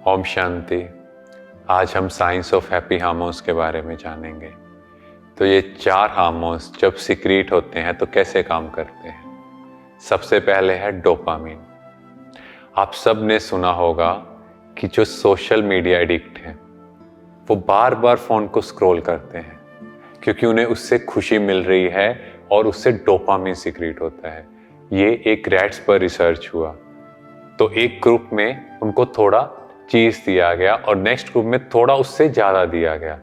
ओम शांति। आज हम science of happy hormones के बारे में जानेंगे। तो ये 4 हार्मोन्स जब सिक्रीट होते हैं तो कैसे काम करते हैं। सबसे पहले है डोपामिन। आप सब ने सुना होगा कि जो सोशल मीडिया एडिक्ट हैं वो बार बार फ़ोन को स्क्रॉल करते हैं क्योंकि उन्हें उससे खुशी मिल रही है और उससे डोपामिन सिक्रीट होता है। ये एक रैट्स पर रिसर्च हुआ। तो एक ग्रुप में उनको थोड़ा चीज़ दिया गया और नेक्स्ट ग्रुप में थोड़ा उससे ज़्यादा दिया गया,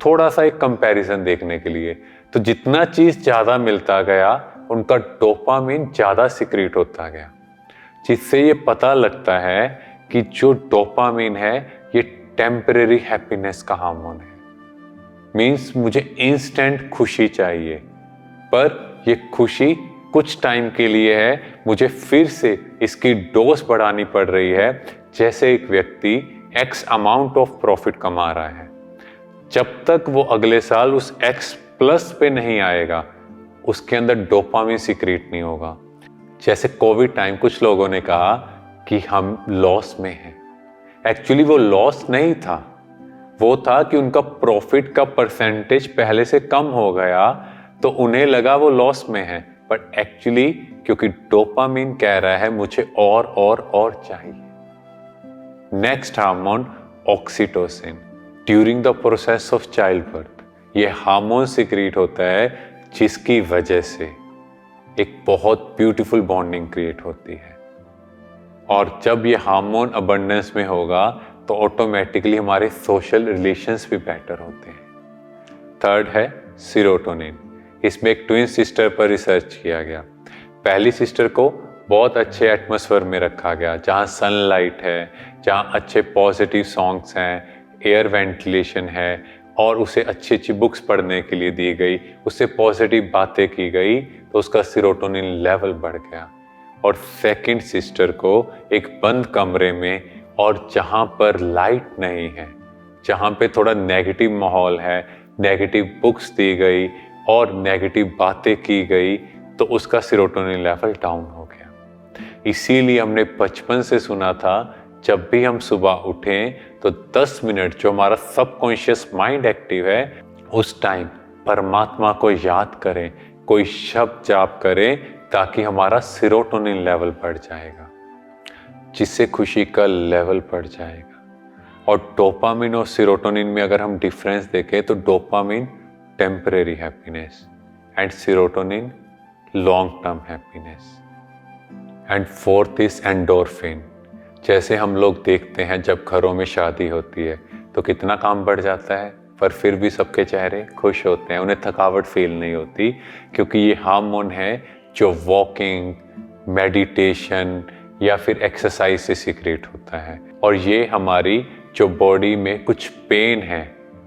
थोड़ा सा एक कंपैरिजन देखने के लिए। तो जितना चीज़ ज़्यादा मिलता गया उनका डोपामिन ज़्यादा सिक्रीट होता गया, जिससे ये पता लगता है कि जो डोपामिन है ये टेम्परेरी हैप्पीनेस का हार्मोन है। मीन्स मुझे इंस्टेंट खुशी चाहिए, पर ये खुशी कुछ टाइम के लिए है, मुझे फिर से इसकी डोज बढ़ानी पड़ रही है। जैसे एक व्यक्ति एक्स अमाउंट ऑफ प्रॉफिट कमा रहा है, जब तक वो अगले साल उस एक्स प्लस पे नहीं आएगा उसके अंदर डोपामिन सिक्रीट नहीं होगा। जैसे कोविड टाइम कुछ लोगों ने कहा कि हम लॉस में हैं। एक्चुअली वो लॉस नहीं था, वो था कि उनका प्रॉफिट का परसेंटेज पहले से कम हो गया तो उन्हें लगा वो लॉस में है, बट एक्चुअली क्योंकि डोपामिन कह रहा है मुझे और चाहिए। Next hormone oxytocin. During the process of child birth ये हार्मोन सिक्रीट होता है जिसकी वजह से एक बहुत ब्यूटीफुल बॉन्डिंग क्रिएट होती है। और जब ये हार्मोन अबंडेंस में होगा तो ऑटोमेटिकली हमारे सोशल रिलेशंस भी बेटर होते हैं। थर्ड है सीरोटोनिन। इसमें एक ट्विन सिस्टर पर रिसर्च किया गया। पहली सिस्टर को बहुत अच्छे एटमॉस्फेयर में रखा गया जहाँ सनलाइट है, जहाँ अच्छे पॉजिटिव सॉन्ग्स हैं, एयर वेंटिलेशन है और उसे अच्छी अच्छी बुक्स पढ़ने के लिए दी गई, उससे पॉजिटिव बातें की गई तो उसका सीरोटोनिन लेवल बढ़ गया। और सेकंड सिस्टर को एक बंद कमरे में और जहाँ पर लाइट नहीं है, जहाँ पे थोड़ा नेगेटिव माहौल है, नेगेटिव बुक्स दी गई और नेगेटिव बातें की गई तो उसका सीरोटोनिन लेवल डाउन हो गया। इसीलिए हमने बचपन से सुना था जब भी हम सुबह उठें तो 10 मिनट जो हमारा सबकॉन्शियस माइंड एक्टिव है उस टाइम परमात्मा को याद करें, कोई शब्द जाप करें ताकि हमारा सीरोटोनिन लेवल बढ़ जाएगा, जिससे खुशी का लेवल बढ़ जाएगा। और डोपामिन और सीरोटोनिन में अगर हम डिफरेंस देखें तो dopamine temporary happiness and serotonin long term happiness. And fourth is endorphin. जैसे हम लोग देखते हैं जब घरों में शादी होती है तो कितना काम बढ़ जाता है, पर फिर भी सबके चेहरे खुश होते हैं, उन्हें थकावट फील नहीं होती, क्योंकि ये हार्मोन है जो वॉकिंग, मेडिटेशन या फिर एक्सरसाइज से सिक्रेट होता है। और ये हमारी जो बॉडी में कुछ पेन है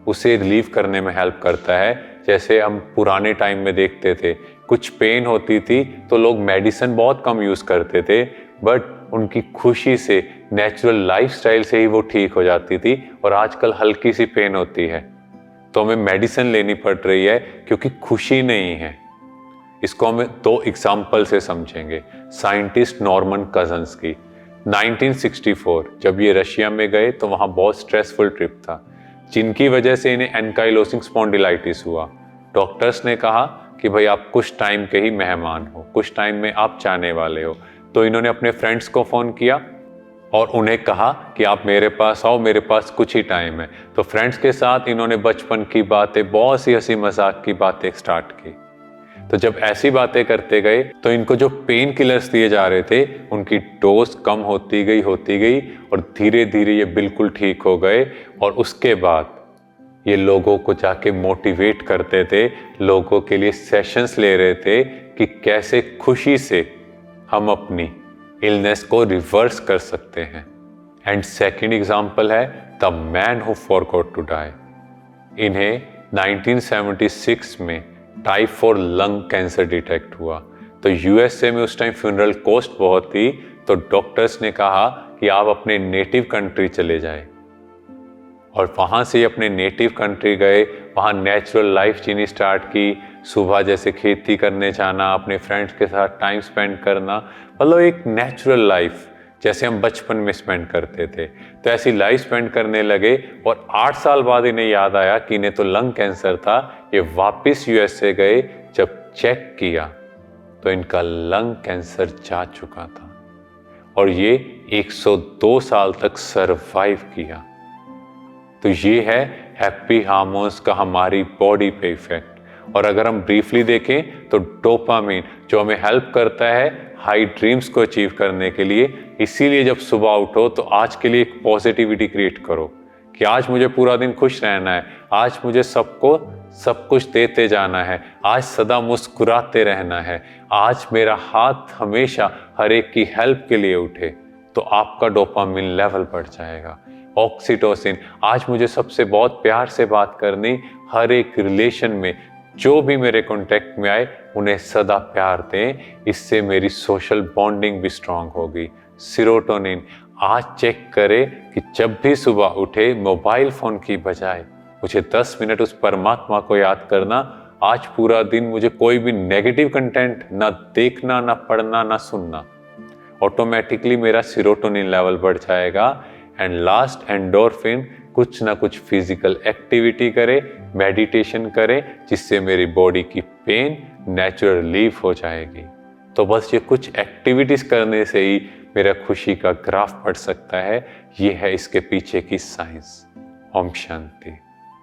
उसे रिलीव करने में हेल्प करता है। जैसे हम पुराने टाइम में देखते थे कुछ पेन होती थी तो लोग मेडिसिन बहुत कम यूज़ करते थे, बट उनकी खुशी से, नेचुरल लाइफस्टाइल से ही वो ठीक हो जाती थी। और आजकल हल्की सी पेन होती है तो हमें मेडिसिन लेनी पड़ रही है क्योंकि खुशी नहीं है। इसको हमें 2 एग्जाम्पल से समझेंगे। साइंटिस्ट नॉर्मन कजन्स की 1964 जब ये रशिया में गए तो वहाँ बहुत स्ट्रेसफुल ट्रिप था, जिनकी वजह से इन्हें एनकाइलोसिंग स्पॉन्डिलाइटिस हुआ। डॉक्टर्स ने कहा कि भाई आप कुछ टाइम के ही मेहमान हो, कुछ टाइम में आप जाने वाले हो। तो इन्होंने अपने फ्रेंड्स को फ़ोन किया और उन्हें कहा कि आप मेरे पास आओ, मेरे पास कुछ ही टाइम है। तो फ्रेंड्स के साथ इन्होंने बचपन की बातें, बहुत सी हंसी मजाक की बातें स्टार्ट की। तो जब ऐसी बातें करते गए तो इनको जो पेन किलर्स दिए जा रहे थे उनकी डोज कम होती गई और धीरे धीरे ये बिल्कुल ठीक हो गए। और उसके बाद ये लोगों को जाके मोटिवेट करते थे, लोगों के लिए सेशंस ले रहे थे कि कैसे खुशी से हम अपनी इलनेस को रिवर्स कर सकते हैं। एंड सेकंड एग्जांपल है the man who forgot to die. इन्हें 1976 में टाइप 4 लंग कैंसर डिटेक्ट हुआ। तो यूएसए में उस टाइम फ्यूनरल कॉस्ट बहुत थी, तो डॉक्टर्स ने कहा कि आप अपने नेटिव कंट्री चले जाए। और वहाँ से अपने नेटिव कंट्री गए, वहाँ नेचुरल लाइफ जीनी स्टार्ट की। सुबह जैसे खेती करने जाना, अपने फ्रेंड्स के साथ टाइम स्पेंड करना, मतलब एक नेचुरल लाइफ जैसे हम बचपन में स्पेंड करते थे। तो ऐसी लाइफ स्पेंड करने लगे और 8 साल बाद इन्हें याद आया कि इन्हें तो लंग कैंसर था। ये वापस यूएसए गए, जब चेक किया तो इनका लंग कैंसर जा चुका था और ये 102 साल तक सरवाइव किया। तो ये है हैप्पी हार्मोन्स का हमारी बॉडी पे इफेक्ट। और अगर हम ब्रीफली देखें तो डोपामिन जो हमें हेल्प करता है हाई ड्रीम्स को अचीव करने के लिए। इसीलिए जब सुबह उठो तो आज के लिए एक पॉजिटिविटी क्रिएट करो कि आज मुझे पूरा दिन खुश रहना है, आज मुझे सबको सब कुछ देते जाना है, आज सदा मुस्कुराते रहना है, आज मेरा हाथ हमेशा हर एक की हेल्प के लिए उठे, तो आपका डोपामिन लेवल बढ़ जाएगा। ऑक्सीटोसिन, आज मुझे सबसे बहुत प्यार से बात करनी, हर एक रिलेशन में जो भी मेरे कांटेक्ट में आए उन्हें सदा प्यार दें, इससे मेरी सोशल बॉन्डिंग भी स्ट्रांग होगी। सीरोटोनिन, आज चेक करें कि जब भी सुबह उठे मोबाइल फोन की बजाय मुझे 10 मिनट उस परमात्मा को याद करना। आज पूरा दिन मुझे कोई भी नेगेटिव कंटेंट ना देखना, ना पढ़ना, ना सुनना। ऑटोमेटिकली मेरा सीरोटोनिन लेवल बढ़ जाएगा। एंड लास्ट, एंडोर्फिन, कुछ ना कुछ फिजिकल एक्टिविटी करें, मेडिटेशन करें, जिससे मेरी बॉडी की पेन नेचुरल रिलीफ हो जाएगी। तो बस ये कुछ एक्टिविटीज करने से ही मेरा खुशी का ग्राफ बढ़ सकता है। ये है इसके पीछे की साइंस। ओम शांति।